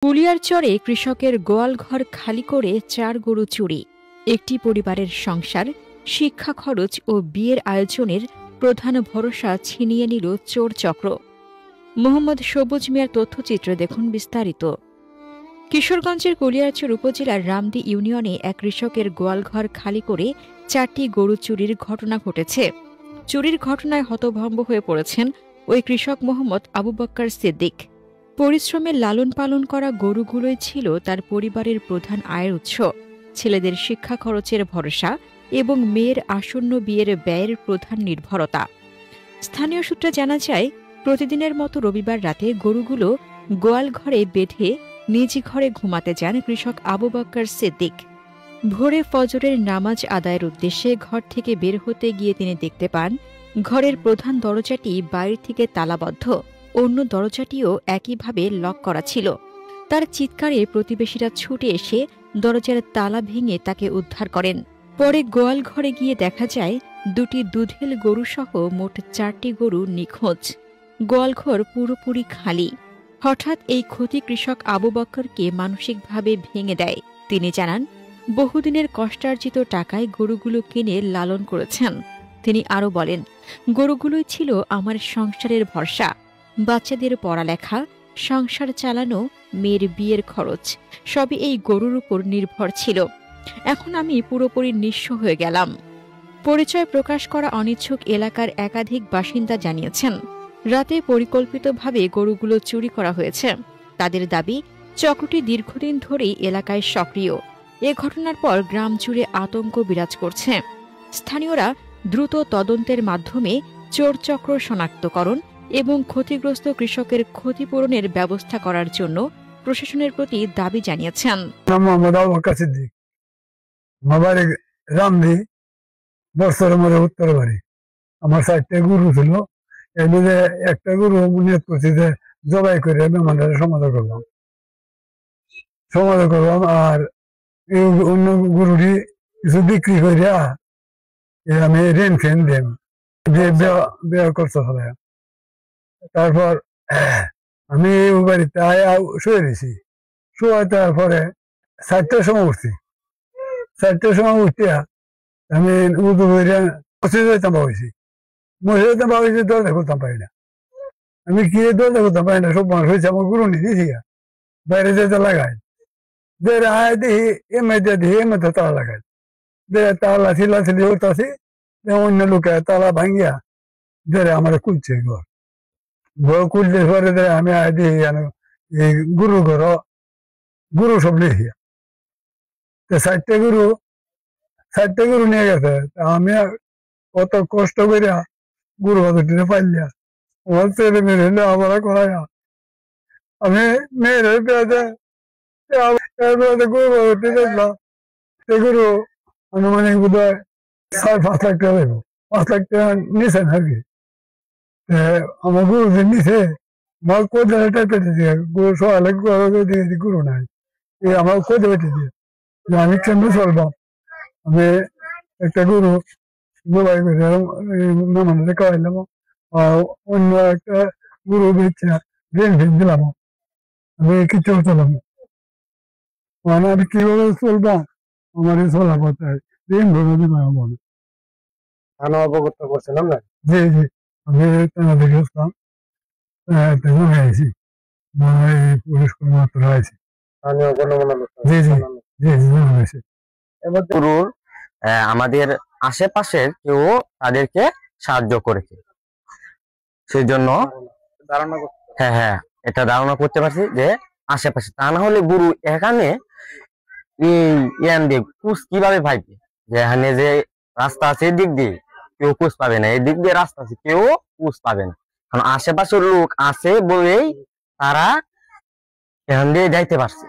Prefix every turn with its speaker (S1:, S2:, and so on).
S1: কুলিয়ারচরে কৃষকের গোয়াল ঘর খালি করে ৪ গরু চুরি। একটি পরিবারের সংসার, শিক্ষা খরচ ও বিয়ের আয়োজনের প্রধান ভরসা ছিনিয়ে নিল চোর চক্র। মোহাম্মদ সবুজ মিয়ার তথ্যচিত্রে দেখুন বিস্তারিত। কিশোরগঞ্জের কুলিয়ারচর উপজেলার রামদি ইউনিয়নে এক কৃষকের গোয়ালঘর খালি করে ৪টি গরু চুরির ঘটনা ঘটেছে। চুরির ঘটনায় হতভম্ব হয়ে পড়েছেন ওই কৃষক মোহাম্মদ আবু বক্কর সিদ্দিক। পরিশ্রমে লালন পালন করা গরুগুলোই ছিল তার পরিবারের প্রধান আয়ের উৎস, ছেলেদের শিক্ষা খরচের ভরসা এবং মেয়ের আসন্ন বিয়ের ব্যয়ের প্রধান নির্ভরতা। স্থানীয় সূত্রে জানা যায়, প্রতিদিনের মতো রবিবার রাতে গরুগুলো গোয়াল ঘরে বেঁধে নিজ ঘরে ঘুমাতে যান কৃষক আবু বক্কর সিদ্দিক। ভোরে ফজরের নামাজ আদায়ের উদ্দেশ্যে ঘর থেকে বের হতে গিয়ে তিনি দেখতে পান ঘরের প্রধান দরজাটি বাইরে থেকে তালাবদ্ধ, অন্য দরজাটিও একইভাবে লক করা ছিল। তার চিৎকারে প্রতিবেশীরা ছুটে এসে দরজার তালা ভেঙে তাকে উদ্ধার করেন। পরে গোয়াল ঘরে গিয়ে দেখা যায় দুটি দুধেল গরুসহ মোট ৪টি গরু নিখোঁজ। গোয়ালঘর পুরোপুরি খালি। হঠাৎ এই ক্ষতি কৃষক আবু বক্করকে মানসিকভাবে ভেঙে দেয়। তিনি জানান, বহুদিনের কষ্টার্জিত টাকায় গরুগুলো কিনে লালন করেছেন। তিনি আরও বলেন, গরুগুলোই ছিল আমার সংসারের ভরসা। বাচ্চাদের পড়ালেখা, সংসার চালানো, মেয়ের বিয়ের খরচ সবই এই গরুর উপর নির্ভর ছিল। এখন আমি পুরোপুরি নিঃস্ব হয়ে গেলাম। পরিচয় প্রকাশ করা অনিচ্ছুক এলাকার একাধিক বাসিন্দা জানিয়েছেন, রাতে পরিকল্পিতভাবে গরুগুলো চুরি করা হয়েছে। তাদের দাবি, চক্রটি দীর্ঘদিন ধরেই এলাকায় সক্রিয়। এ ঘটনার পর গ্রাম জুড়ে আতঙ্ক বিরাজ করছে। স্থানীয়রা দ্রুত তদন্তের মাধ্যমে চোর চক্র শনাক্তকরণ এবং ক্ষতিগ্রস্ত কৃষকের ক্ষতিপূরণের ব্যবস্থা করার জন্য প্রশাসনের প্রতি দাবি জানিয়েছেন।
S2: মোহাম্মদ আবু বক্কর সিদ্দিক, আমার বাড়ি রামদি, বর্ষর উত্তর বাড়ি। আমার 4টে গরু ছিল, এর মধ্যে একটা গরু নিয়ত করছি যে জবাই করে মেহমানদের সমাদর করলাম, আর এই অন্য গরুটি কিছু বিক্রি করে আমি রেন ফেন দেন বিয়ে করতে হবে। তারপর আমি ওই বাড়িতে শুয়ে দিছি। শুয়ে তারপরে 4টার সময় উঠছি। 4টার সময় উঠিয়া আমি উদু করে মসজিদে যেতাম পাইছি। মসজিদে পাইছি, দরজা করতাম পারি না। আমি কি দরজা করতাম পারি না, সব মানুষ হয়েছে। আমার গুরু নিয়ে দিয়েছি বাইরে যেতে লাগাই, যে আয় দেখি এমএতে দেখি এমএতে তালা লাগাই, যে তালা ছিলাছিলি উঠতেছি, অন্য লোকে তালা ভাঙ্গিয়া যে আমার খুলছে ঘর। ঘর খুলতে পরে আমি আয় দেখি এই গুরু ঘর গরু সব লিখিয়া 4টে গরু নিয়ে গেছে। আমি কত কষ্ট করিয়া গরু বাজারটিতে পাইলিয়া আমার ছেলে মেয়ে হইলে আমার করাইয়া আমি মেয়ের পেঁয়াজে গরু বাজারটি দেখলাম। সে গরু আনুমানিক বোধ হয় 5.5 লাখ টাকা দেবো, 5 লাখ টাকা নিছেন আর কি। আমার গরু যে নিছে, আমার কোথাটা পেটে দিয়ে গরু সকালে দিয়েছি, গরু নাই। আমার কোথা পেটে দিয়ে আমি কেমনি চলবাম। আমি একটা গরু জবাই করে মেহমানদের খাওয়াইলাম, অন্য একটা গরু বেচে রেন ফেন দিলাম। আমি কিছু চলাম, মানে আমি কিভাবে চলবাম, আমার চলা পথে রেন ভেবে দিলাম মনে।
S3: থানা অবগত করছিলাম না?
S2: জি জি, আমি থানা দেখে আসলাম, আইসি পুলিশ কর্মকর্তা আইসি। জি জি জি জি হয়েছে।
S3: এবার গরুর আমাদের আশেপাশের কেউ তাদেরকে সাহায্য করেছে, সেই জন্য হ্যাঁ এটা ধারণা করতে পারছি যে আশেপাশে। তা না হলে গরু এখানে কিভাবে ভাইবে যে এখানে যে রাস্তা আছে এদিক দিয়ে কেউ কুচ পাবে না, এদিক দিয়ে রাস্তা আছে কেউ কুচ পাবে না, কারণ আশেপাশের লোক আছে বলেই তারা এখান দিয়ে যাইতে পারছে।